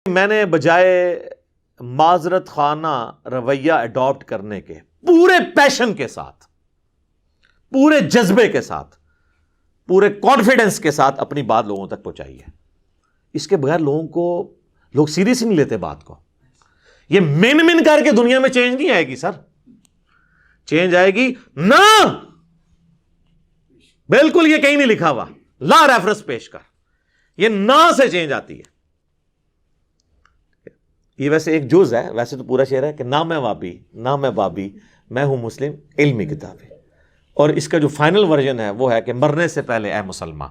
میں نے بجائے معذرت خانہ رویہ اڈاپٹ کرنے کے پورے پیشن کے ساتھ، پورے جذبے کے ساتھ، پورے کانفیڈنس کے ساتھ اپنی بات لوگوں تک پہنچائی ہے. اس کے بغیر لوگ سیریس ہی نہیں لیتے بات کو. یہ من کر کے دنیا میں چینج نہیں آئے گی سر. چینج آئے گی نہ، بالکل یہ کہیں نہیں لکھا ہوا. لا ریفرنس پیش کر، یہ نہ سے چینج آتی ہے. یہ ویسے ایک جز ہے، ویسے تو پورا شعر ہے کہ نہ میں وابی نہ میں بابی، میں ہوں مسلم علمی کتابی. اور اس کا جو فائنل ورژن ہے وہ ہے کہ مرنے سے پہلے اے مسلمان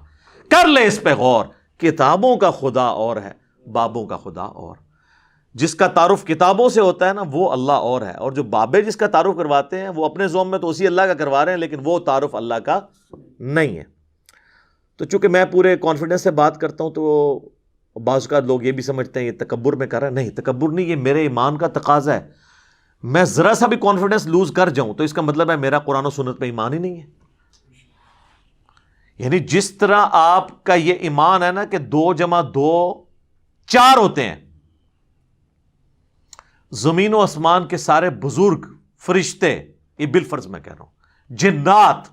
کر لے اس پہ غور، کتابوں کا خدا اور ہے بابوں کا خدا اور. جس کا تعارف کتابوں سے ہوتا ہے نا وہ اللہ اور ہے، اور جو بابے جس کا تعارف کرواتے ہیں وہ اپنے ذوم میں تو اسی اللہ کا کروا رہے ہیں، لیکن وہ تعارف اللہ کا نہیں ہے. تو چونکہ میں پورے کانفیڈنس سے بات کرتا ہوں تو بعض اوقات لوگ یہ بھی سمجھتے ہیں یہ تکبر میں کر رہا ہے. نہیں، تکبر نہیں، یہ میرے ایمان کا تقاضا ہے. میں ذرا سا بھی کانفیڈنس لوز کر جاؤں تو اس کا مطلب ہے میرا قرآن و سنت پہ ایمان ہی نہیں ہے. یعنی جس طرح آپ کا یہ ایمان ہے نا کہ 2 + 2 4 ہوتے ہیں، زمین و آسمان کے سارے بزرگ فرشتے، یہ بالفرض میں کہہ رہا ہوں، جنات،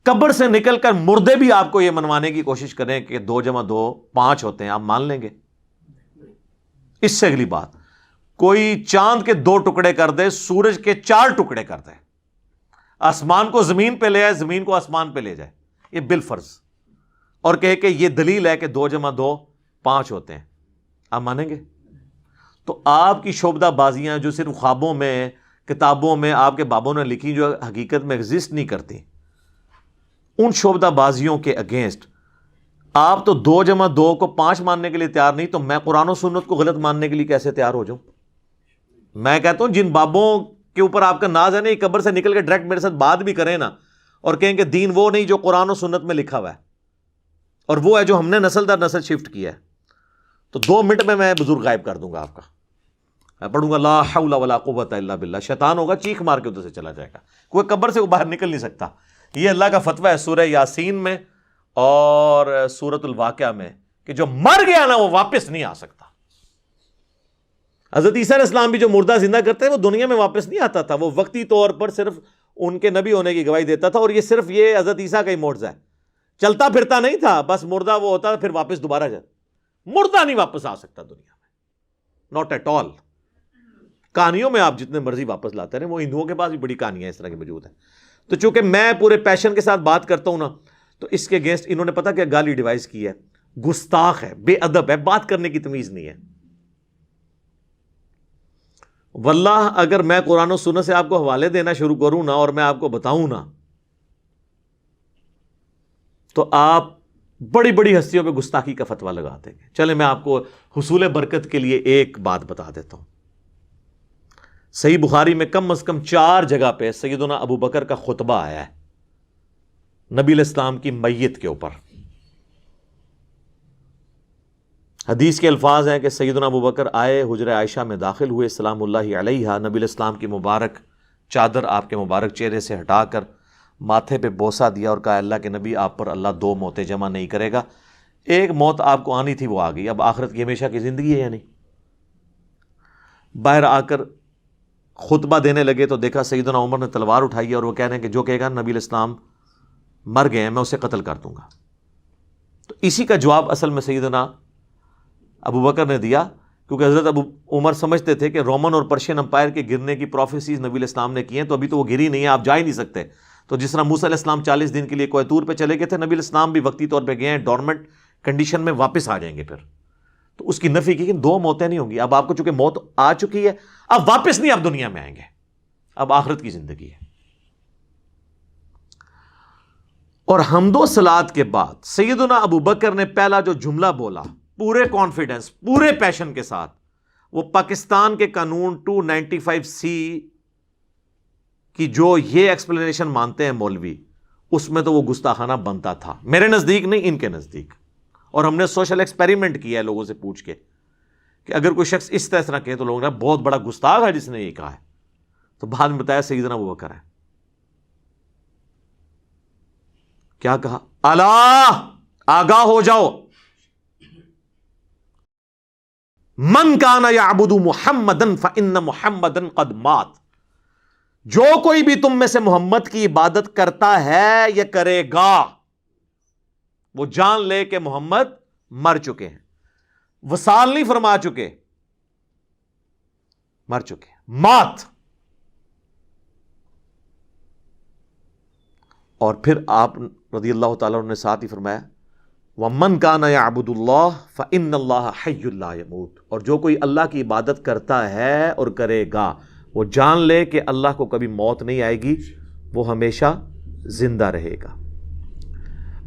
قبر سے نکل کر مردے بھی آپ کو یہ منوانے کی کوشش کریں کہ 2 + 2 5 ہوتے ہیں، آپ مان لیں گے؟ اس سے اگلی بات، کوئی چاند کے 2 ٹکڑے کر دے، سورج کے 4 ٹکڑے کر دے، آسمان کو زمین پہ لے آئے، زمین کو آسمان پہ لے جائے، یہ بالفرض، اور کہے کہ یہ دلیل ہے کہ 2 + 2 5 ہوتے ہیں، آپ مانیں گے؟ تو آپ کی شعبدہ بازیاں جو صرف خوابوں میں، کتابوں میں آپ کے بابوں نے لکھی، جو حقیقت میں ایگزسٹ نہیں کرتی، ان شعبدہ بازیوں کے اگینسٹ آپ تو 2 + 2 کو 5 ماننے کے لیے تیار نہیں، تو میں قرآن و سنت کو غلط ماننے کے لیے کیسے تیار ہو جاؤں؟ میں کہتا ہوں جن بابوں کے اوپر آپ کا ناز ہے نا، یہ قبر سے نکل کے ڈائریکٹ میرے ساتھ بات بھی کریں نا اور کہیں کہ دین وہ نہیں جو قرآن و سنت میں لکھا ہوا ہے، اور وہ ہے جو ہم نے نسل در نسل شفٹ کیا ہے، تو 2 منٹ میں بزرگ غائب کر دوں گا آپ کا. میں پڑھوں گا لا حول ولا قوت الا باللہ، شیطان ہوگا چیخ مار کے ادھر سے چلا جائے گا، کوئی قبر سے باہر نکل نہیں سکتا. یہ اللہ کا فتویٰ ہے سورہ یاسین میں اور سورۃ الواقعہ میں کہ جو مر گیا نا وہ واپس نہیں آ سکتا. حضرت عیسیٰ علیہ السلام بھی جو مردہ زندہ کرتے ہیں وہ دنیا میں واپس نہیں آتا تھا، وہ وقتی طور پر صرف ان کے نبی ہونے کی گواہی دیتا تھا. اور یہ صرف یہ حضرت عیسیٰ کا ہی معجزہ ہے، چلتا پھرتا نہیں تھا، بس مردہ وہ ہوتا پھر واپس دوبارہ جاتا. مردہ نہیں واپس آ سکتا دنیا میں، ناٹ ایٹ آل. کہانیوں میں آپ جتنے مرضی واپس لاتے رہے، وہ ہندوؤں کے پاس بھی بڑی کہانیاں اس طرح کی موجود ہیں. تو چونکہ میں پورے پیشن کے ساتھ بات کرتا ہوں نا، تو اس کے اگینسٹ انہوں نے پتہ کیا گالی ڈیوائز کی ہے، گستاخ ہے، بے ادب ہے، بات کرنے کی تمیز نہیں ہے. واللہ اگر میں قرآن و سنت سے آپ کو حوالے دینا شروع کروں نا اور میں آپ کو بتاؤں نا، تو آپ بڑی بڑی ہستیوں پہ گستاخی کا فتویٰ لگا دیں گے. چلے میں آپ کو حصول برکت کے لیے ایک بات بتا دیتا ہوں. صحیح بخاری میں کم از کم 4 جگہ پہ سیدنا ابو بکر کا خطبہ آیا ہے نبی علیہ السلام کی میت کے اوپر. حدیث کے الفاظ ہیں کہ سیدنا ابو بکر آئے، حجرہ عائشہ میں داخل ہوئے، سلام اللہ علیہا، نبی علیہ السلام کی مبارک چادر آپ کے مبارک چہرے سے ہٹا کر ماتھے پہ بوسہ دیا اور کہا اللہ کے نبی آپ پر اللہ 2 موتیں جمع نہیں کرے گا، ایک موت آپ کو آنی تھی وہ آ گئی، اب آخرت کی ہمیشہ کی زندگی ہے یا نہیں. باہر آ کر خطبہ دینے لگے تو دیکھا سیدنا عمر نے تلوار اٹھائی ہے اور وہ کہہ رہے ہیں کہ جو کہے گا نبی علیہ السلام مر گئے ہیں میں اسے قتل کر دوں گا. تو اسی کا جواب اصل میں سیدنا ابو بکر نے دیا، کیونکہ حضرت ابو عمر سمجھتے تھے کہ رومن اور پرشین امپائر کے گرنے کی پروفیسیز نبی علیہ السلام نے کی ہیں، تو ابھی تو وہ گری نہیں ہے، آپ جا ہی نہیں سکتے. تو جس طرح موسیٰ علیہ السلام 40 دن کے لیے کوہ طور پہ چلے گئے تھے، نبی علیہ السلام بھی وقتی طور پہ گئے ہیں، ڈورمنٹ کنڈیشن میں واپس آ جائیں گے پھر. تو اس کی نفی کی کہ 2 موتیں نہیں ہوں گی. اب آپ کو چونکہ موت آ چکی ہے، اب واپس نہیں آپ دنیا میں آئیں گے، اب آخرت کی زندگی ہے. اور حمد و صلات کے بعد سیدنا ابو بکر نے پہلا جو جملہ بولا پورے کانفیڈنس، پورے پیشن کے ساتھ، وہ پاکستان کے قانون 295C کی جو یہ ایکسپلینیشن مانتے ہیں مولوی، اس میں تو وہ گستاخانہ بنتا تھا. میرے نزدیک نہیں، ان کے نزدیک. اور ہم نے سوشل ایکسپیریمنٹ کیا ہے لوگوں سے پوچھ کے کہ اگر کوئی شخص اس طرح کہے تو لوگوں نے بہت بڑا گستاخ ہے جس نے یہ کہا ہے. تو بعد میں بتایا سیدنا ابو بکر ہے. کیا کہا؟ الا آگاہ ہو جاؤ، من کان یعبد محمدا فإن محمدا قد مات، جو کوئی بھی تم میں سے محمد کی عبادت کرتا ہے یا کرے گا، وہ جان لے کہ محمد مر چکے ہیں، وصال نہیں فرما چکے، مر چکے، مات۔ اور پھر آپ رضی اللہ تعالیٰ عنہ نے ساتھ ہی فرمایا وَمَنْ كَانَ يَعْبُدُ اللَّهَ فَإِنَّ اللَّهَ حَيٌّ لَا يَمُوتُ، اور جو کوئی اللہ کی عبادت کرتا ہے اور کرے گا، وہ جان لے کہ اللہ کو کبھی موت نہیں آئے گی، وہ ہمیشہ زندہ رہے گا۔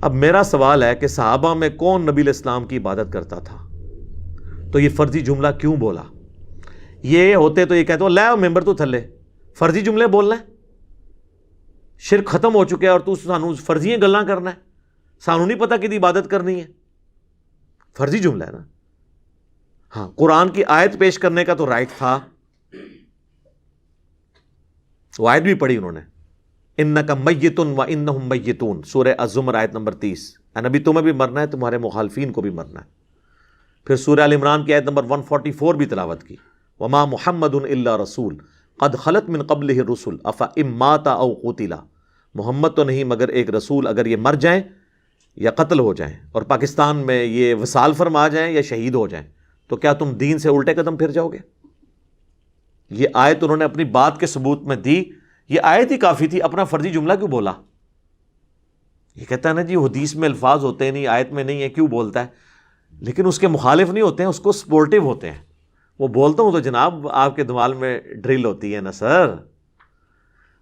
اب میرا سوال ہے کہ صحابہ میں کون نبی علیہ السلام کی عبادت کرتا تھا؟ تو یہ فرضی جملہ کیوں بولا؟ یہ ہوتے تو یہ کہتے ہو لے ممبر تو تھلے فرضی جملے بولنا ہے، شرک ختم ہو چکے اور تو سانو فرضیاں گلاں کرنا ہے، سانو نہیں پتا کہ عبادت کرنی ہے، فرضی جملہ ہے نا۔ ہاں قرآن کی آیت پیش کرنے کا تو رائٹ تھا، وہ آیت بھی پڑھی انہوں نے، انک میت وانہم میتون، سورہ الزمر آیت نمبر 30، اے نبی تمہیں بھی مرنا ہے، تمہارے مخالفین کو بھی مرنا ہے۔ پھر سورہ ال عمران کی آیت نمبر 144 بھی تلاوت کی، وما محمد الا رسول قد خلت من قبلہ الرسل افإن مات او قتل، محمد تو نہیں مگر ایک رسول، اگر یہ مر جائیں یا قتل ہو جائیں اور پاکستان میں یہ وصال فرما جائیں یا شہید ہو جائیں تو کیا تم دین سے الٹے قدم پھر جاؤ گے؟ یہ آیت انہوں نے اپنی بات کے ثبوت میں دی، یہ آیت ہی کافی تھی، اپنا فرضی جملہ کیوں بولا؟ یہ کہتا ہے نا جی حدیث میں الفاظ ہوتے ہیں نہیں، آیت میں نہیں ہے، کیوں بولتا ہے؟ لیکن اس کے مخالف نہیں ہوتے ہیں، اس کو سپورٹیو ہوتے ہیں۔ وہ بولتا ہوں تو جناب آپ کے دماغ میں ڈرل ہوتی ہے نا سر،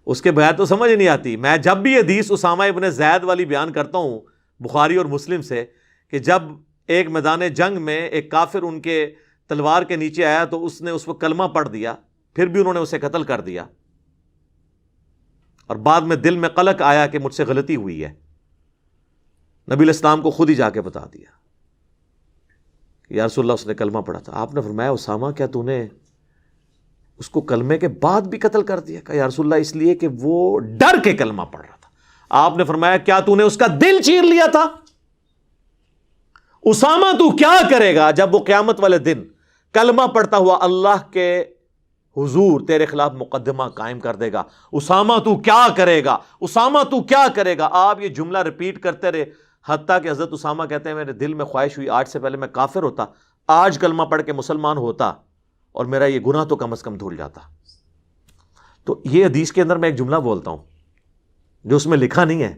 اس کے بغیر تو سمجھ نہیں آتی۔ میں جب بھی حدیث اسامہ ابن زید والی بیان کرتا ہوں بخاری اور مسلم سے، کہ جب ایک میدان جنگ میں ایک کافر ان کے تلوار کے نیچے آیا تو اس نے اس وقت کلمہ پڑھ دیا، پھر بھی انہوں نے اسے قتل کر دیا، اور بعد میں دل میں قلق آیا کہ مجھ سے غلطی ہوئی ہے، نبی علیہ السلام کو خود ہی جا کے بتا دیا کہ یا رسول اللہ اس نے کلمہ پڑھا تھا۔ آپ نے فرمایا اسامہ کیا تو نے اس کو کلمے کے بعد بھی قتل کر دیا؟ کہا یا رسول اللہ اس لیے کہ وہ ڈر کے کلمہ پڑھ رہا تھا۔ آپ نے فرمایا کیا تو نے اس کا دل چیر لیا تھا؟ اسامہ تو کیا کرے گا جب وہ قیامت والے دن کلمہ پڑھتا ہوا اللہ کے حضور تیرے خلاف مقدمہ قائم کر دے گا؟ اسامہ تو کیا کرے گا؟ اسامہ تو کیا کرے گا؟ آپ یہ جملہ ریپیٹ کرتے رہے، حتیٰ کہ حضرت اسامہ کہتے ہیں میرے دل میں خواہش ہوئی آج سے پہلے میں کافر ہوتا، آج کلمہ پڑھ کے مسلمان ہوتا اور میرا یہ گناہ تو کم از کم دھل جاتا۔ تو یہ حدیث کے اندر میں ایک جملہ بولتا ہوں جو اس میں لکھا نہیں ہے،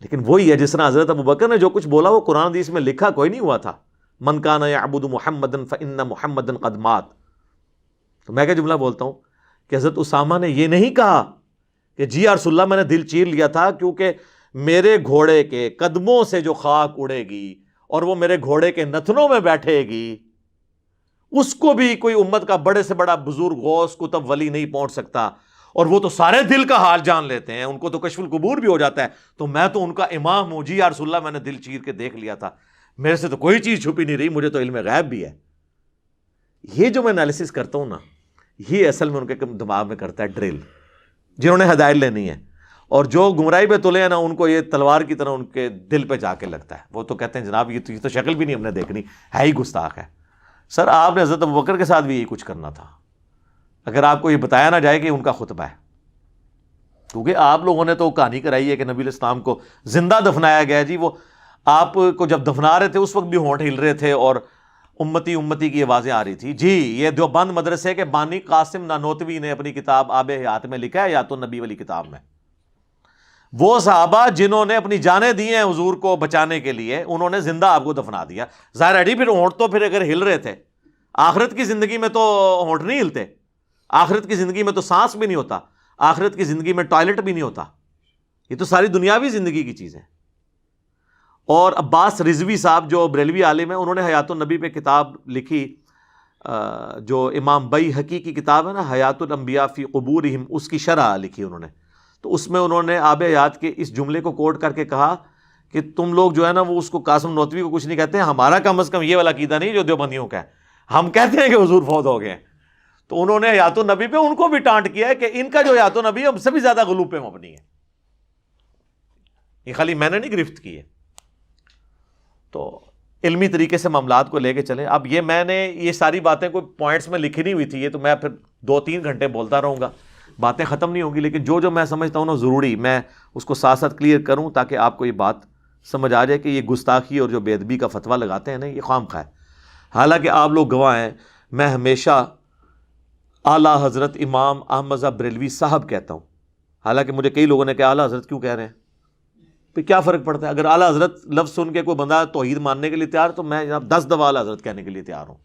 لیکن وہی ہے جس طرح حضرت ابوبکر نے جو کچھ بولا وہ قرآن حدیث میں لکھا کوئی نہیں ہوا تھا، من کان یعبد محمدا فإن محمدا قد مات۔ تو میں کیا جملہ بولتا ہوں کہ حضرت اسامہ نے یہ نہیں کہا کہ جی یا رسول اللہ میں نے دل چیر لیا تھا کیونکہ میرے گھوڑے کے قدموں سے جو خاک اڑے گی اور وہ میرے گھوڑے کے نتنوں میں بیٹھے گی اس کو بھی کوئی امت کا بڑے سے بڑا بزرگ غوث کتب ولی نہیں پہنچ سکتا، اور وہ تو سارے دل کا حال جان لیتے ہیں، ان کو تو کشف القبور بھی ہو جاتا ہے، تو میں تو ان کا امام ہوں، جی یا رسول اللہ میں نے دل چیر کے دیکھ لیا تھا، میرے سے تو کوئی چیز چھپی نہیں رہی، مجھے تو علم غیب بھی ہے۔ یہ جو میں انالیسس کرتا ہوں نا، یہ اصل میں ان کے دماغ میں کرتا ہے ڈرل، جنہوں نے ہدایت لینی ہے، اور جو گمراہی پہ تلے ہیں نا ان کو یہ تلوار کی طرح ان کے دل پہ جا کے لگتا ہے، وہ تو کہتے ہیں جناب یہ تو شکل بھی نہیں ہم نے دیکھنی، ہے ہی گستاخ ہے۔ سر آپ نے حضرت ابوبکر کے ساتھ بھی یہی کچھ کرنا تھا، اگر آپ کو یہ بتایا نہ جائے کہ ان کا خطبہ ہے، کیونکہ آپ لوگوں نے تو کہانی کرائی ہے کہ نبی علیہ السلام کو زندہ دفنایا گیا۔ جی وہ آپ کو جب دفنا رہے تھے اس وقت بھی ہونٹ ہل رہے تھے اور امتی امتی کی آوازیں آ رہی تھی۔ جی یہ دیوبند مدرسے کے بانی قاسم نانوتوی نے اپنی کتاب آب حیات میں لکھا ہے، یات النبی والی کتاب میں، وہ صحابہ جنہوں نے اپنی جانیں دی ہیں حضور کو بچانے کے لیے انہوں نے زندہ آپ کو دفنا دیا۔ ظاہر ہے پھر ہونٹ تو پھر اگر ہل رہے تھے، آخرت کی زندگی میں تو ہونٹ نہیں ہلتے، آخرت کی زندگی میں تو سانس بھی نہیں ہوتا، آخرت کی زندگی میں ٹوائلٹ بھی نہیں ہوتا، یہ تو ساری دنیاوی زندگی کی چیز ہے۔ اور عباس رضوی صاحب جو بریلوی عالم ہیں انہوں نے حیات النبی پہ کتاب لکھی، جو امام بیہقی کی کتاب ہے نا حیات الانبیاء فی قبورہم، اس کی شرح لکھی انہوں نے، تو اس میں انہوں نے آب حیات کے اس جملے کو کوٹ کر کے کہا کہ تم لوگ جو ہے نا وہ اس کو قاسم نوتوی کو کچھ نہیں کہتے ہیں، ہمارا کم از کم یہ والا عقیدہ نہیں جو دیوبندیوں کا ہے، ہم کہتے ہیں کہ حضور فوت ہو گئے۔ تو انہوں نے حیات النبی پہ ان کو بھی ٹانٹ کیا ہے کہ ان کا جو حیات النبی ہے ہم سے بھی زیادہ غلو پہ مبنی ہے، یہ خالی میں نے نہیں گرفت کی ہے۔ تو علمی طریقے سے معاملات کو لے کے چلیں. اب یہ میں نے یہ ساری باتیں کوئی پوائنٹس میں لکھی نہیں ہوئی تھی, یہ تو میں پھر 2-3 گھنٹے بولتا رہوں گا, باتیں ختم نہیں ہوں گی, لیکن جو میں سمجھتا ہوں نا ضروری میں اس کو ساتھ ساتھ کلیئر کروں تاکہ آپ کو یہ بات سمجھ آ جائے کہ یہ گستاخی اور جو بے ادبی کا فتویٰ لگاتے ہیں نا یہ خام خواہ ہے. حالانکہ آپ لوگ گواہ ہیں, میں ہمیشہ اعلیٰ حضرت امام احمد رضا بریلوی صاحب کہتا ہوں, حالانکہ مجھے کئی لوگوں نے کہا اعلیٰ حضرت کیوں کہہ رہے ہیں, پھر کیا فرق پڑتا ہے؟ اگر اعلیٰ حضرت لفظ سن کے کوئی بندہ توحید ماننے کے لیے تیار تو میں جناب 10 دفعہ اعلیٰ حضرت کہنے کے لیے تیار ہوں,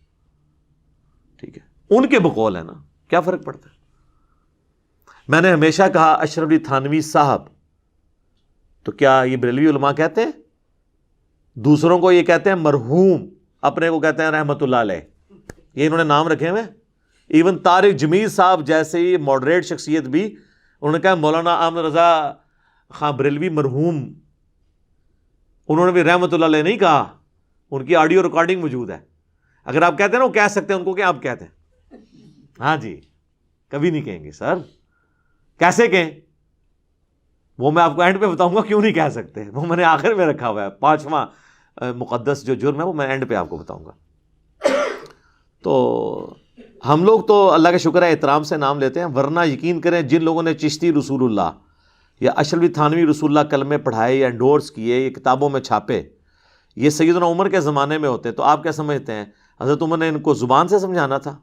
ٹھیک ہے, ان کے بقول ہے نا, کیا فرق پڑتا ہے؟ میں نے ہمیشہ کہا اشرف علی تھانوی صاحب, تو کیا یہ بریلوی علماء کہتے ہیں؟ دوسروں کو یہ کہتے ہیں مرحوم, اپنے کو کہتے ہیں رحمت اللہ علیہ, یہ انہوں نے نام رکھے ہوئے. ایون طارق جمیل صاحب جیسے ماڈریٹ شخصیت بھی انہوں نے کہا مولانا احمد رضا خان بریلوی مرحوم, انہوں نے بھی رحمت اللہ علیہ نہیں کہا, ان کی آڈیو ریکارڈنگ موجود ہے. اگر آپ کہتے ہیں نا وہ کہہ سکتے ہیں, ان کو کیا آپ کہتے ہیں؟ ہاں جی, کبھی نہیں کہیں گے سر. کیسے کہیں وہ میں آپ کو اینڈ پہ بتاؤں گا کیوں نہیں کہہ سکتے, وہ میں نے آخر میں رکھا ہوا ہے, 5واں مقدس جو جرم ہے وہ میں اینڈ پہ آپ کو بتاؤں گا. تو ہم لوگ تو اللہ کا شکر ہے احترام سے نام لیتے ہیں, ورنہ یقین کریں جن لوگوں نے چشتی رسول اللہ یا اشرف علی تھانوی رسول اللہ کلمے پڑھائے یا انڈورس کیے, یہ کتابوں میں چھاپے, یہ سیدنا عمر کے زمانے میں ہوتے, تو آپ کیا سمجھتے ہیں حضرت عمر نے ان کو زبان سے سمجھانا تھا؟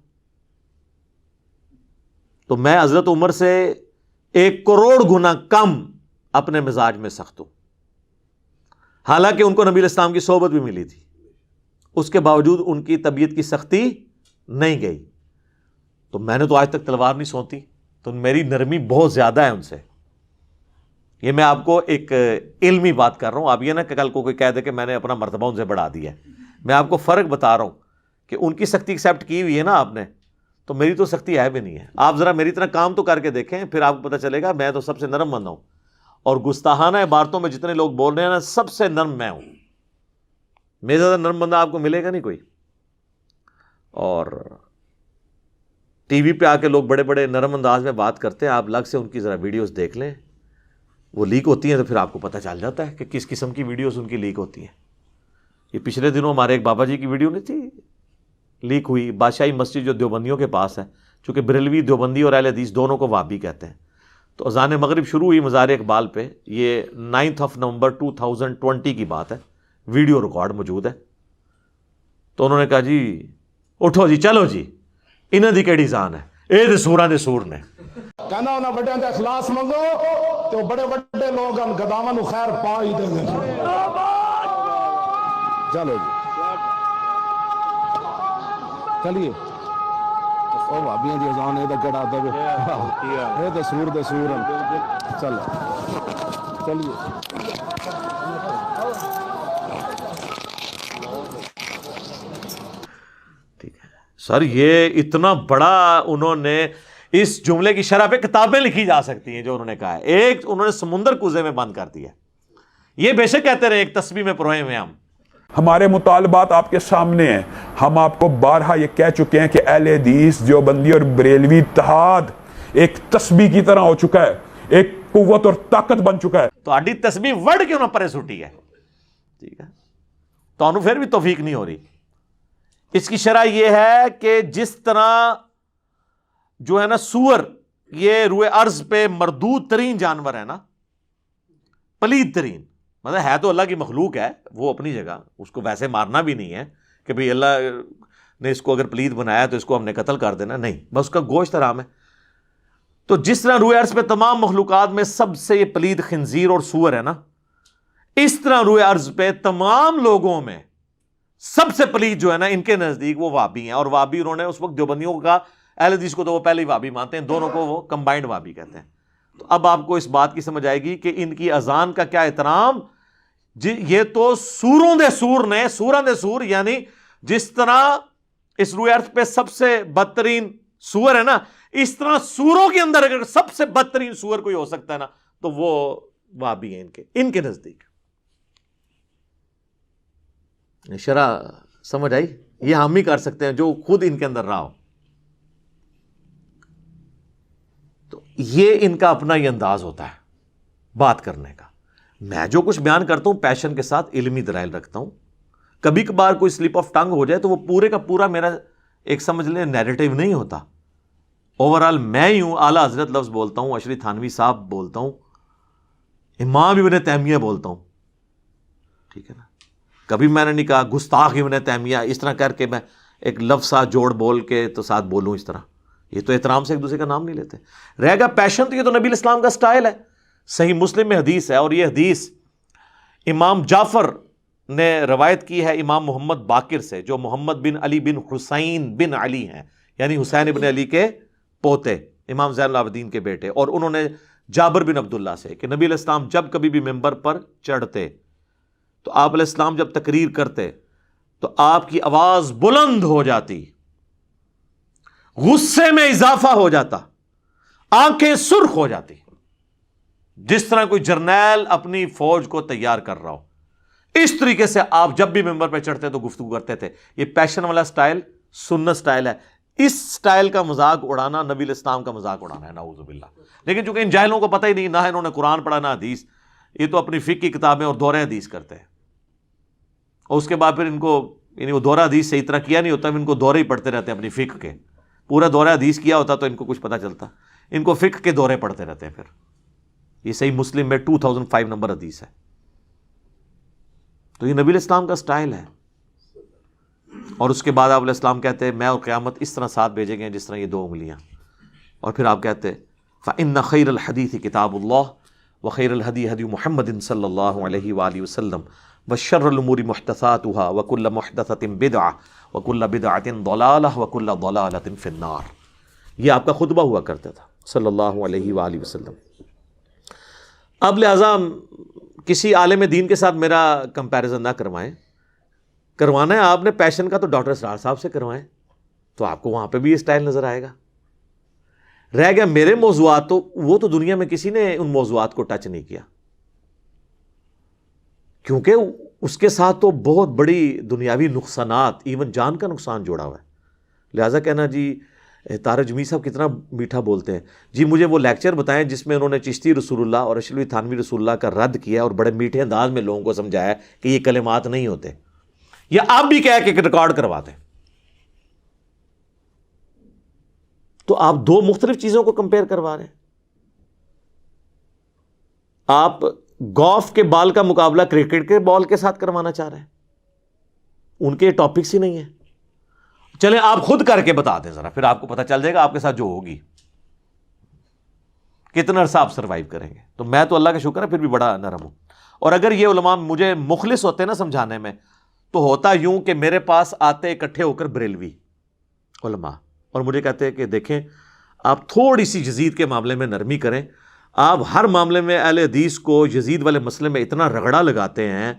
تو میں حضرت عمر سے 1 کروڑ گنا کم اپنے مزاج میں سخت ہوں, حالانکہ ان کو نبی علیہ السلام کی صحبت بھی ملی تھی, اس کے باوجود ان کی طبیعت کی سختی نہیں گئی. تو میں نے تو آج تک تلوار نہیں سونتی, تو میری نرمی بہت زیادہ ہے ان سے. یہ میں آپ کو ایک علمی بات کر رہا ہوں, آپ یہ نہ کہ کل کو کوئی کہہ دے کہ میں نے اپنا مرتبہ ان سے بڑھا دیا ہے. میں آپ کو فرق بتا رہا ہوں کہ ان کی سختی ایکسیپٹ کی ہوئی ہے نا آپ نے, تو میری تو سختی ہے بھی نہیں ہے. آپ ذرا میری طرح کام تو کر کے دیکھیں, پھر آپ کو پتہ چلے گا میں تو سب سے نرم بندہ ہوں, اور گستاخانہ عبارتوں میں جتنے لوگ بول رہے ہیں نا سب سے نرم میں ہوں. میرے زیادہ نرم بندہ آپ کو ملے گا نہیں کوئی. اور ٹی وی پہ آ کے لوگ بڑے بڑے نرم انداز میں بات کرتے ہیں, آپ الگ سے ان کی ذرا ویڈیوز دیکھ لیں, وہ لیک ہوتی ہیں تو پھر آپ کو پتہ چل جاتا ہے کہ کس قسم کی ویڈیوز ان کی لیک ہوتی ہیں. یہ پچھلے دنوں ہمارے ایک بابا جی کی ویڈیو نہیں تھی لیک ہوئی, بادشاہی مسجد جو دیوبندیوں کے پاس ہے, چونکہ بریلوی دیوبندی اور اہل حدیث دونوں کو وہابی کہتے ہیں. تو اذان مغرب شروع ہوئی مزار اقبال پہ, یہ 9 نومبر 2020 کی بات ہے, ویڈیو ریکارڈ موجود ہے. تو انہوں نے کہا جی اٹھو جی چلو جی انہاں دی کیڑی جان ہے, اے دے سوراں دے سور نے. کہنا انہاں بڑیاں تے اخلاص منگو تو بڑے بڑے لوگ ان گداواں نو خیر پا ہی دیں گے. چلو جی چلیے او بھابیاں دی اذان اے تے کڑا دے اے تے سور چلو چلیے. سر یہ اتنا بڑا انہوں نے اس جملے کی شرح پہ کتابیں لکھی جا سکتی ہیں جو انہوں نے کہا ہے. ایک انہوں نے سمندر کوزے میں بند کر دیا. یہ بے شک کہتے رہے ایک تسبیح میں پروئے میں ہمارے مطالبات آپ کے سامنے ہیں. ہم آپ کو بارہا یہ کہہ چکے ہیں کہ اہل حدیث دیوبندی اور بریلوی اتحاد ایک تسبیح کی طرح ہو چکا ہے, ایک قوت اور طاقت بن چکا ہے. تو آڈی تسبیح وڑ کیوں نہ پرے سٹی ہے, ٹھیک ہے, تو انہوں پھر بھی توفیق نہیں ہو رہی. اس کی شرح یہ ہے کہ جس طرح جو ہے نا سور یہ روئے ارض پہ مردود ترین جانور ہے نا, پلید ترین, مطلب ہے تو اللہ کی مخلوق ہے وہ اپنی جگہ, اس کو ویسے مارنا بھی نہیں ہے کہ بھئی اللہ نے اس کو اگر پلید بنایا تو اس کو ہم نے قتل کر دینا, نہیں, بس اس کا گوشت حرام ہے. تو جس طرح روئے ارض پہ تمام مخلوقات میں سب سے یہ پلید خنزیر اور سور ہے نا, اس طرح روئے ارض پہ تمام لوگوں میں سب سے پلید جو ہے نا ان کے نزدیک وہ وابی ہیں. اور وابی انہوں نے اس وقت دیوبندیوں کا, اہل حدیث کو تو وہ پہلے ہی وابی مانتے ہیں, دونوں کو وہ کمبائنڈ وابی کہتے ہیں. تو اب آپ کو اس بات کی سمجھ آئے گی کہ ان کی اذان کا کیا احترام. یہ تو سوروں دے سور نے, سوراں دے سور, یعنی جس طرح اس روئے ارض پہ سب سے بدترین سور ہے نا, اس طرح سوروں کے اندر اگر سب سے بدترین سور کوئی ہو سکتا ہے نا تو وہ وابی ہیں ان کے نزدیک. شرح سمجھ آئی؟ یہ ہم ہی کر سکتے ہیں جو خود ان کے اندر رہا ہو. تو یہ ان کا اپنا ہی انداز ہوتا ہے بات کرنے کا. میں جو کچھ بیان کرتا ہوں پیشن کے ساتھ علمی دلائل رکھتا ہوں, کبھی کبھار کوئی سلپ آف ٹنگ ہو جائے تو وہ پورے کا پورا میرا ایک سمجھ لیں نیریٹو نہیں ہوتا. اوورآل میں یوں اعلیٰ حضرت لفظ بولتا ہوں, اشری تھانوی صاحب بولتا ہوں, امام ابن تیمیہ بولتا ہوں, ٹھیک ہے نا. کبھی میں نے نہیں کہا گستاخ ابن تیمیہ اس طرح کر کے میں ایک لفظ ساتھ جوڑ بول کے تو ساتھ بولوں اس طرح. یہ تو احترام سے ایک دوسرے کا نام نہیں لیتے. رہ گا پیشن, تو یہ تو نبی الاسلام کا سٹائل ہے. صحیح مسلم میں حدیث ہے, اور یہ حدیث امام جعفر نے روایت کی ہے امام محمد باقر سے, جو محمد بن علی بن حسین بن علی ہیں, یعنی حسین ابن علی کے پوتے, امام زین العابدین کے بیٹے. اور انہوں نے جابر بن عبداللہ سے کہ نبی علیہ السلام جب کبھی بھی ممبر پر چڑھتے تو آپ علیہ السلام جب تقریر کرتے تو آپ کی آواز بلند ہو جاتی, غصے میں اضافہ ہو جاتا, آنکھیں سرخ ہو جاتی, جس طرح کوئی جرنیل اپنی فوج کو تیار کر رہا ہو. اس طریقے سے آپ جب بھی ممبر پہ چڑھتے تو گفتگو کرتے تھے. یہ پیشن والا سٹائل سنت سٹائل ہے. اس سٹائل کا مذاق اڑانا نبی الاسلام کا مذاق اڑانا ہے, نعوذ باللہ. لیکن چونکہ ان جاہلوں کو پتہ ہی نہیں, نہ انہوں نے قرآن پڑھا نہ حدیث, یہ تو اپنی فقہ کی کتابیں اور دورہ حدیث کرتے ہیں, اور اس کے بعد پھر ان کو یعنی وہ دورہ حدیث صحیح طرح کیا نہیں ہوتا, ان کو دورے ہی پڑھتے رہتے ہیں اپنی فقہ کے. پورا دورہ حدیث کیا ہوتا تو ان کو کچھ پتہ چلتا, ان کو فقہ کے دورے پڑھتے رہتے ہیں. پھر یہ صحیح مسلم میں 2005 نمبر حدیث ہے. تو یہ نبی الاسلام کا سٹائل ہے. اور اس کے بعد آپ علیہ السلام کہتے ہیں میں اور قیامت اس طرح ساتھ بھیجے گئے جس طرح یہ 2 انگلیاں. اور پھر آپ کہتے ہیں فَإِنَّ خَيْرَ الْحَدِيثِ كِتَابُ اللَّهِ وَخَيْرَ الْهَدِي هَدْيُ مُحَمَّدٍ صلی اللہ علیہ وآلہ وسلم وَشَرَّ الْأُمُورِ مُحْدَثَاتُهَا وَكُلَّ مُحْدَثَةٍ بِدْعَةٍ وَكُلَّ بِدْعَةٍ ضَلَالَةٍ وَكُلَّ ضَلَالَةٍ فِي النَّارِ. یہ آپ کا خطبہ ہوا کرتا تھا صلی اللہ علیہ وآلہ وسلم. اب لہٰذا کسی عالم دین کے ساتھ میرا کمپیریزن نہ کروائیں. کروانا ہے آپ نے پیشن کا تو ڈاکٹر اسرار صاحب سے کروائیں, تو آپ کو وہاں پہ بھی یہ سٹائل نظر آئے گا. رہ گیا میرے موضوعات, تو وہ تو دنیا میں کسی نے ان موضوعات کو ٹچ نہیں کیا, کیونکہ اس کے ساتھ تو بہت بڑی دنیاوی نقصانات, ایون جان کا نقصان جوڑا ہوا ہے. لہٰذا کہنا جی طارق جمیل صاحب کتنا میٹھا بولتے ہیں, جی مجھے وہ لیکچر بتائیں جس میں انہوں نے چشتی رسول اللہ اور اشرفی تھانوی رسول اللہ کا رد کیا اور بڑے میٹھے انداز میں لوگوں کو سمجھایا کہ یہ کلمات نہیں ہوتے, یا آپ بھی کہہ کے ریکارڈ کرواتے. تو آپ 2 مختلف چیزوں کو کمپیئر کروا رہے ہیں. آپ گولف کے بال کا مقابلہ کرکٹ کے بال کے ساتھ کروانا چاہ رہے ہیں, ان کے ٹاپکس ہی نہیں ہیں. چلیں آپ خود کر کے بتا دیں ذرا, پھر آپ کو پتہ چل جائے گا آپ کے ساتھ جو ہوگی کتنا عرصہ آپ سروائیو کریں گے. تو میں تو اللہ کا شکر ہے پھر بھی بڑا نرم ہوں. اور اگر یہ علماء مجھے مخلص ہوتے نا سمجھانے میں, تو ہوتا یوں کہ میرے پاس آتے اکٹھے ہو کر بریلوی علماء اور مجھے کہتے ہیں کہ دیکھیں آپ تھوڑی سی یزید کے معاملے میں نرمی کریں, آپ ہر معاملے میں اہل حدیث کو یزید والے مسئلے میں اتنا رگڑا لگاتے ہیں,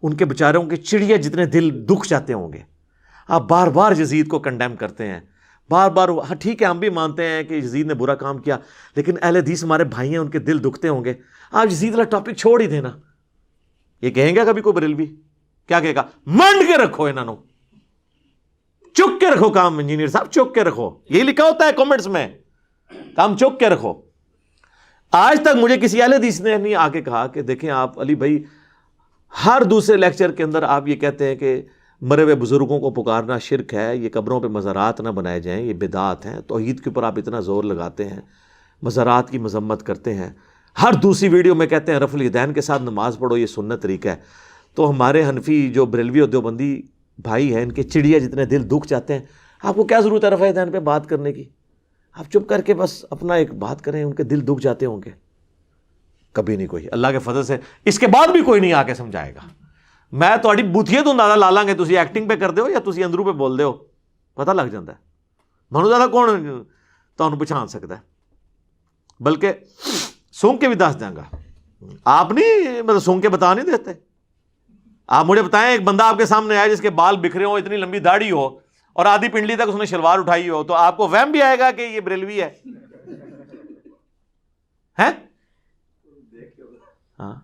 ان کے بیچاروں کے چڑیا جتنے دل دکھ جاتے ہوں گے. آپ بار بار یزید کو کنڈیم کرتے ہیں, بار بار. ہاں ٹھیک ہے ہم بھی مانتے ہیں کہ یزید نے برا کام کیا, لیکن اہل حدیث ہمارے بھائی ہیں, ان کے دل دکھتے ہوں گے. آپ یزید والا ٹاپک چھوڑ ہی دینا. یہ کہیں گا کبھی کوئی بریلوی کیا کہے گا, منڈ کے رکھو انہوں, چک کے رکھو کام, انجینئر صاحب چک کے رکھو. یہی لکھا ہوتا ہے کامنٹس میں, کام چک کے رکھو. آج تک مجھے کسی اہل حدیث نے نہیں آ کے کہا کہ دیکھیں آپ علی بھائی ہر دوسرے لیکچر کے اندر آپ یہ کہتے ہیں کہ مرے ہوئے بزرگوں کو پکارنا شرک ہے, یہ قبروں پہ مزارات نہ بنائے جائیں, یہ بدعات ہیں. توحید کے اوپر آپ اتنا زور لگاتے ہیں, مزارات کی مذمت کرتے ہیں, ہر دوسری ویڈیو میں کہتے ہیں رفع الیدین کے ساتھ نماز پڑھو, یہ سنت طریقہ ہے. تو ہمارے حنفی جو بریلوی اور دیوبندی بھائی ہیں, ان کے چڑیا جتنے دل دکھ جاتے ہیں, آپ کو کیا ضرورت ہے رفع الیدین پہ بات کرنے کی؟ آپ چپ کر کے بس اپنا ایک بات کریں, ان کے دل دکھ جاتے ہوں گے. کبھی نہیں کوئی, اللہ کے فضل سے اس کے بعد بھی کوئی نہیں آ کے سمجھائے گا. میں تھوڑی بوتھیے تو اندازہ لا لاں گے تسی ایکٹنگ پہ کر دے ہو یا تسی اندروں پہ بول دے ہو, پتہ لگ جاتا ہے. منو زیادہ کون تمہیں پچھان سکتا ہے, بلکہ سونگ کے بھی دس دیں گا. آپ نہیں مطلب سونگ کے بتا نہیں دیتے. آپ مجھے بتائیں ایک بندہ آپ کے سامنے آئے جس کے بال بکھرے ہوں, اتنی لمبی داڑھی ہو اور آدھی پنڈلی تک اس نے شلوار اٹھائی ہو, تو آپ کو وہم بھی آئے گا کہ یہ بریلوی ہے؟ ہاں.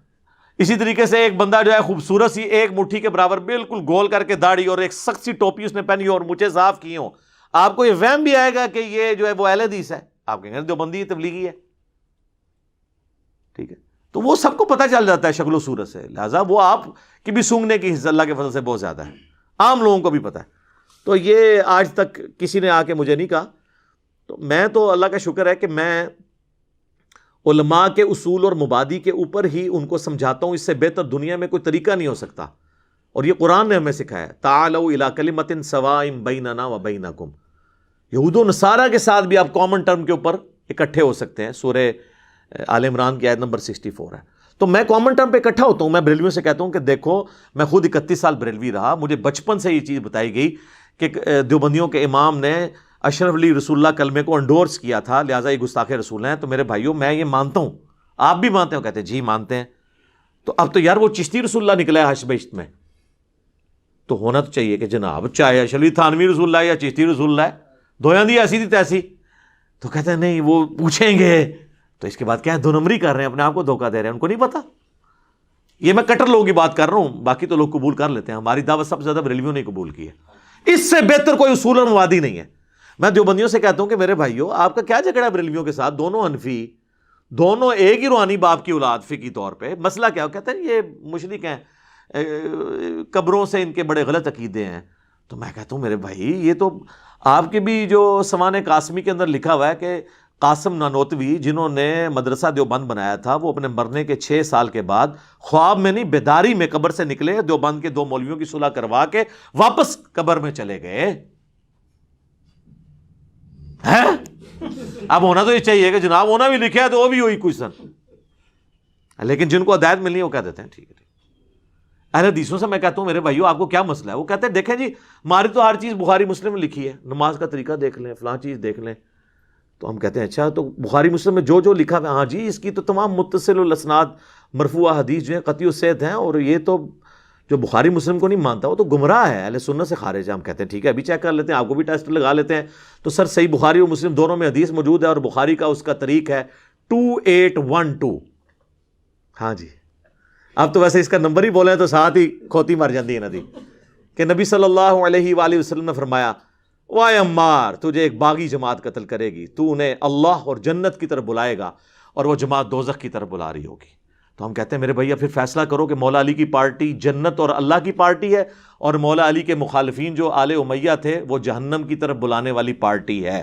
اسی طریقے سے ایک بندہ جو ہے خوبصورت سی ایک مٹھی کے برابر بالکل گول کر کے داڑھی اور ایک سخت سی ٹوپی اس نے پہنی ہو اور مجھے صاف کی ہوں, آپ کو یہ وہم بھی آئے گا کہ یہ جو ہے وہ اہل حدیث ہے؟ آپ کہیں گے دیوبندی تبلیغی ہے. ٹھیک ہے, تو وہ سب کو پتہ چل جاتا ہے شکل و صورت سے. لہٰذا وہ آپ کی بھی سونگنے کی حصہ اللہ کے فضل سے بہت زیادہ ہے. عام لوگوں کو بھی پتہ ہے. تو یہ آج تک کسی نے آ کے مجھے نہیں کہا. تو میں تو اللہ کا شکر ہے کہ میں علماء کے اصول اور مبادی کے اوپر ہی ان کو سمجھاتا ہوں. اس سے بہتر دنیا میں کوئی طریقہ نہیں ہو سکتا. اور یہ قرآن نے ہمیں سکھایا ہے, تعالوا الی کلمۃ سواء بیننا و بینکم. یہود و نصارہ کے ساتھ بھی آپ کامن ٹرم کے اوپر اکٹھے ہو سکتے ہیں. سورہ آل عمران کی آیت نمبر 64 ہے. تو میں کامن ٹرم پہ اکٹھا ہوتا ہوں. میں بریلویوں سے کہتا ہوں کہ دیکھو, میں خود 31 سال بریلوی رہا, مجھے بچپن سے یہ چیز بتائی گئی کہ دیوبندیوں کے امام نے اشرف علی رسول اللہ کلمے کو انڈورس کیا تھا, لہٰذا یہ گستاخ رسول ہیں. تو میرے بھائیوں میں یہ مانتا ہوں, آپ بھی مانتے ہو؟ کہتے ہیں جی مانتے ہیں. تو اب تو یار وہ چشتی رسول اللہ نکلا ہے حشر بہشت میں, تو ہونا تو چاہیے کہ جناب چاہے اشرف علی تھانوی رسول اللہ یا چشتی رسول اللہ ہے, دویاں دی ایسی تھی تیسی. تو کہتے ہیں نہیں وہ پوچھیں گے. تو اس کے بعد کیا ہے, دو نمبری کر رہے ہیں, اپنے آپ کو دھوکہ دے رہے ہیں, ان کو نہیں پتا. یہ میں کٹر لوگوں کی بات کر رہا ہوں, باقی تو لوگ قبول کر لیتے ہیں. ہماری دعوت سب سے زیادہ بریلویوں نے قبول کی ہے. اس سے بہتر کوئی اصول اور موادی نہیں ہے. میں دیوبندیوں سے کہتا ہوں کہ میرے بھائیوں آپ کا کیا جھگڑا ہے بریلویوں کے ساتھ؟ دونوں حنفی, دونوں ایک ہی روحانی باپ کی اولاد فقہی طور پہ. مسئلہ کیا؟ کہتے ہیں یہ مشرک ہیں, قبروں سے ان کے بڑے غلط عقیدے ہیں. تو میں کہتا ہوں میرے بھائی یہ تو آپ کے بھی جو سوانح قاسمی کے اندر لکھا ہوا ہے کہ قاسم نانوتوی جنہوں نے مدرسہ دیوبند بنایا تھا, وہ اپنے مرنے کے 6 سال کے بعد خواب میں نہیں بیداری میں قبر سے نکلے, دیوبند کے 2 مولویوں کی صلح کروا کے واپس قبر میں چلے گئے. اب ہونا تو یہ چاہیے کہ جناب ہونا بھی لکھا ہے تو وہ بھی ہوئی کوئی سن, لیکن جن کو ہدایت ملنی ہے وہ کہہ دیتے ہیں ٹھیک ہے. اہل حدیثوں سے میں کہتا ہوں میرے بھائیو آپ کو کیا مسئلہ ہے؟ وہ کہتے ہیں دیکھیں جی ہماری تو ہر چیز بخاری مسلم میں لکھی ہے, نماز کا طریقہ دیکھ لیں, فلاں چیز دیکھ لیں. تو ہم کہتے ہیں اچھا تو بخاری مسلم میں جو جو لکھا ہوا ہے, ہاں جی اس کی تو تمام متصل الاسناد مرفوع حدیث جو ہیں قطعی الصحت ہیں, اور یہ تو جو بخاری مسلم کو نہیں مانتا وہ تو گمراہ ہے, اہل سنت سے خارج ہے. ہم کہتے ہیں ٹھیک ہے ابھی چیک کر لیتے ہیں, آپ کو بھی ٹیسٹ لگا لیتے ہیں. تو سر صحیح بخاری اور مسلم دونوں میں حدیث موجود ہے, اور بخاری کا اس کا طریق ہے 2812. ہاں جی اب تو ویسے اس کا نمبر ہی بولیں تو ساتھ ہی کھوتی مر جاتی ہے ندی, کہ نبی صلی اللہ علیہ وآلہ وسلم نے فرمایا وائے عمار تجھے ایک باغی جماعت قتل کرے گی, تو انہیں اللہ اور جنت کی طرف بلائے گا اور وہ جماعت دوزخ کی طرف بلا رہی ہوگی. تو ہم کہتے ہیں میرے بھیا پھر فیصلہ کرو کہ مولا علی کی پارٹی جنت اور اللہ کی پارٹی ہے, اور مولا علی کے مخالفین جو آل امیہ تھے وہ جہنم کی طرف بلانے والی پارٹی ہے.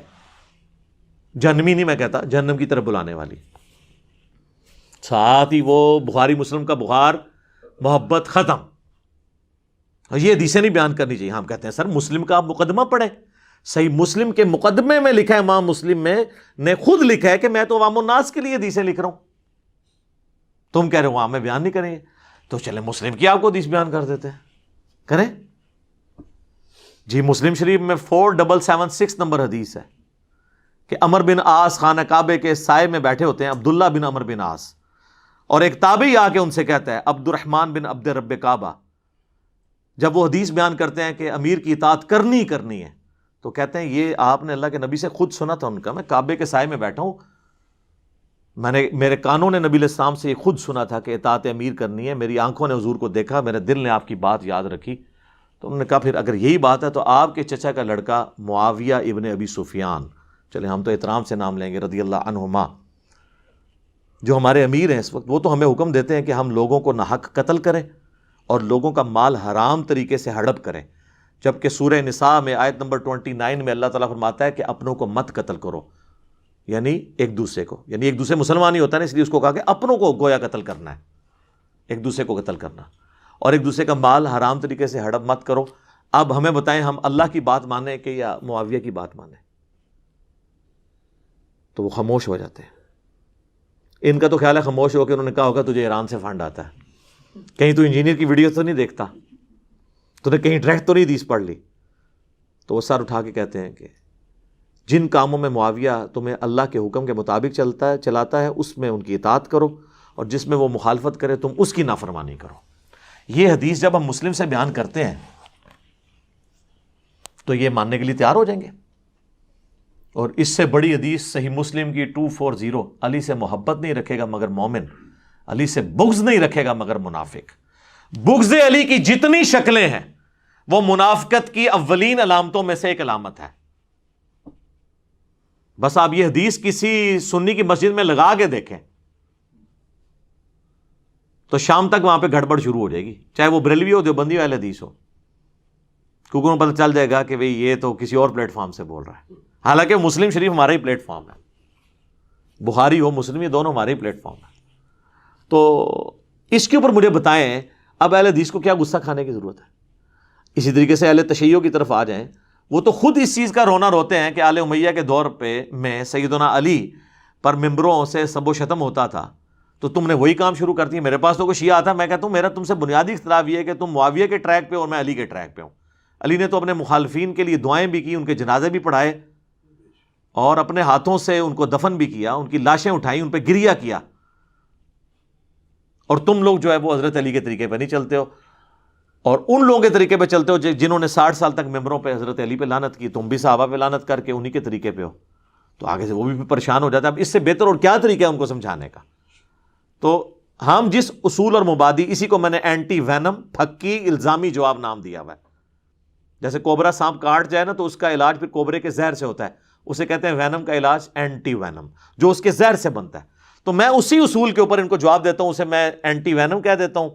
جہنمی نہیں میں کہتا, جہنم کی طرف بلانے والی. ساتھ ہی وہ بخاری مسلم کا بخار محبت ختم. یہ حدیثیں نہیں بیان کرنی چاہیے. ہم کہتے ہیں سر مسلم کا آپ مقدمہ پڑھیں, صحیح مسلم کے مقدمے میں لکھا ہے, امام مسلم میں نے خود لکھا ہے کہ میں تو عوام الناس کے لیے حدیثیں لکھ رہا ہوں. تم کہہ رہے ہو وہاں میں بیان نہیں کریں گے, تو چلیں مسلم کی آپ کو حدیث بیان کر دیتے ہیں, کریں جی. مسلم شریف میں 4776 نمبر حدیث ہے کہ عمر بن عاص خانہ کعبے کے سائے میں بیٹھے ہوتے ہیں, عبداللہ بن عمر بن عاص, اور ایک تابعی آ کے ان سے کہتا ہے عبد الرحمن بن عبد رب کعبہ, جب وہ حدیث بیان کرتے ہیں کہ امیر کی اطاعت کرنی ہے, تو کہتے ہیں یہ آپ نے اللہ کے نبی سے خود سنا تھا ان کا, میں کعبے کے سائے میں بیٹھا ہوں, میں نے میرے کانوں نے نبی علیہ السلام سے یہ خود سنا تھا کہ اطاعت امیر کرنی ہے, میری آنکھوں نے حضور کو دیکھا, میرے دل نے آپ کی بات یاد رکھی. تو انہوں نے کہا پھر اگر یہی بات ہے تو آپ کے چچا کا لڑکا معاویہ ابن ابی سفیان, چلیں ہم تو احترام سے نام لیں گے, رضی اللہ عنہما, جو ہمارے امیر ہیں اس وقت, وہ تو ہمیں حکم دیتے ہیں کہ ہم لوگوں کو ناحق قتل کریں اور لوگوں کا مال حرام طریقے سے ہڑپ کریں. جبکہ سورہ نساء میں آیت نمبر 29 میں اللہ تعالیٰ فرماتا ہے کہ اپنوں کو مت قتل کرو, یعنی ایک دوسرے کو, یعنی ایک دوسرے مسلمان ہی ہوتا ہے نا, اس لیے اس کو کہا کہ اپنوں کو گویا قتل کرنا ہے, ایک دوسرے کو قتل کرنا, اور ایک دوسرے کا مال حرام طریقے سے ہڑپ مت کرو. اب ہمیں بتائیں ہم اللہ کی بات مانیں کہ یا معاویہ کی بات مانیں؟ تو وہ خاموش ہو جاتے ہیں. ان کا تو خیال ہے خاموش ہو کے انہوں نے کہا ہوگا تجھے ایران سے فنڈ آتا ہے, کہیں تو انجینئر کی ویڈیو تو نہیں دیکھتا, تو نے کہیں ڈائریکٹ تو نہیں حدیث پڑھ لی. تو وہ سر اٹھا کے کہتے ہیں کہ جن کاموں میں معاویہ تمہیں اللہ کے حکم کے مطابق چلاتا ہے اس میں ان کی اطاعت کرو, اور جس میں وہ مخالفت کرے تم اس کی نافرمانی کرو. یہ حدیث جب ہم مسلم سے بیان کرتے ہیں تو یہ ماننے کے لیے تیار ہو جائیں گے. اور اس سے بڑی حدیث صحیح مسلم کی 240, علی سے محبت نہیں رکھے گا مگر مومن, علی سے بغض نہیں رکھے گا مگر منافق. بغض علی کی جتنی شکلیں ہیں وہ منافقت کی اولین علامتوں میں سے ایک علامت ہے. بس آپ یہ حدیث کسی سنی کی مسجد میں لگا کے دیکھیں تو شام تک وہاں پہ گڑبڑ شروع ہو جائے گی, چاہے وہ بریلوی ہو, دیوبندی ہو, اہل حدیث ہو. کیونکہ انہیں پتہ چل جائے گا کہ بھئی یہ تو کسی اور پلیٹ فارم سے بول رہا ہے، حالانکہ مسلم شریف ہمارا ہی پلیٹ فارم ہے، بخاری ہو مسلم، یہ دونوں ہمارے ہی پلیٹ فارم ہیں۔ تو اس کے اوپر مجھے بتائیں اب اہل حدیث کو کیا غصہ کھانے کی ضرورت ہے؟ اسی طریقے سے اہل تشیع کی طرف آ جائیں، وہ تو خود اس چیز کا رونا روتے ہیں کہ آل امیہ کے دور پہ میں سیدنا علی پر ممبروں سے سب و شتم ہوتا تھا، تو تم نے وہی کام شروع کر دیا۔ میرے پاس تو کوئی شیعہ آتا، میں کہتا ہوں میرا تم سے بنیادی اختلاف یہ ہے کہ تم معاویہ کے ٹریک پہ اور میں علی کے ٹریک پہ ہوں۔ علی نے تو اپنے مخالفین کے لیے دعائیں بھی کی، ان کے جنازے بھی پڑھائے، اور اپنے ہاتھوں سے ان کو دفن بھی کیا، ان کی لاشیں اٹھائیں، ان پہ گریہ کیا، اور تم لوگ جو ہے وہ حضرت علی کے طریقے پہ نہیں چلتے ہو، اور ان لوگوں کے طریقے پہ چلتے ہو جنہوں نے 60 سال تک ممبروں پہ حضرت علی پہ لعنت کی، تم بھی صحابہ پہ لعنت کر کے انہی کے طریقے پہ ہو۔ تو آگے سے وہ بھی پریشان ہو جاتا ہے، اب اس سے بہتر اور کیا طریقہ ہے ان کو سمجھانے کا؟ تو ہم جس اصول اور مبادی، اسی کو میں نے اینٹی وینم، پھکی الزامی جواب نام دیا ہوا ہے۔ جیسے کوبرا سانپ کاٹ جائے نا تو اس کا علاج پھر کوبرے کے زہر سے ہوتا ہے، اسے کہتے ہیں وینم کا علاج اینٹی وینم، جو اس کے زہر سے بنتا ہے۔ تو میں اسی اصول کے اوپر ان کو جواب دیتا ہوں، اسے میں اینٹی وینم کہہ دیتا ہوں،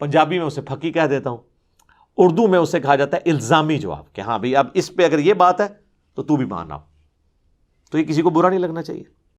پنجابی میں اسے پھکی کہہ دیتا ہوں، اردو میں اسے کہا جاتا ہے الزامی جواب، کہ ہاں بھئی اب اس پہ اگر یہ بات ہے تو تو بھی مان آؤ۔ تو یہ کسی کو برا نہیں لگنا چاہیے۔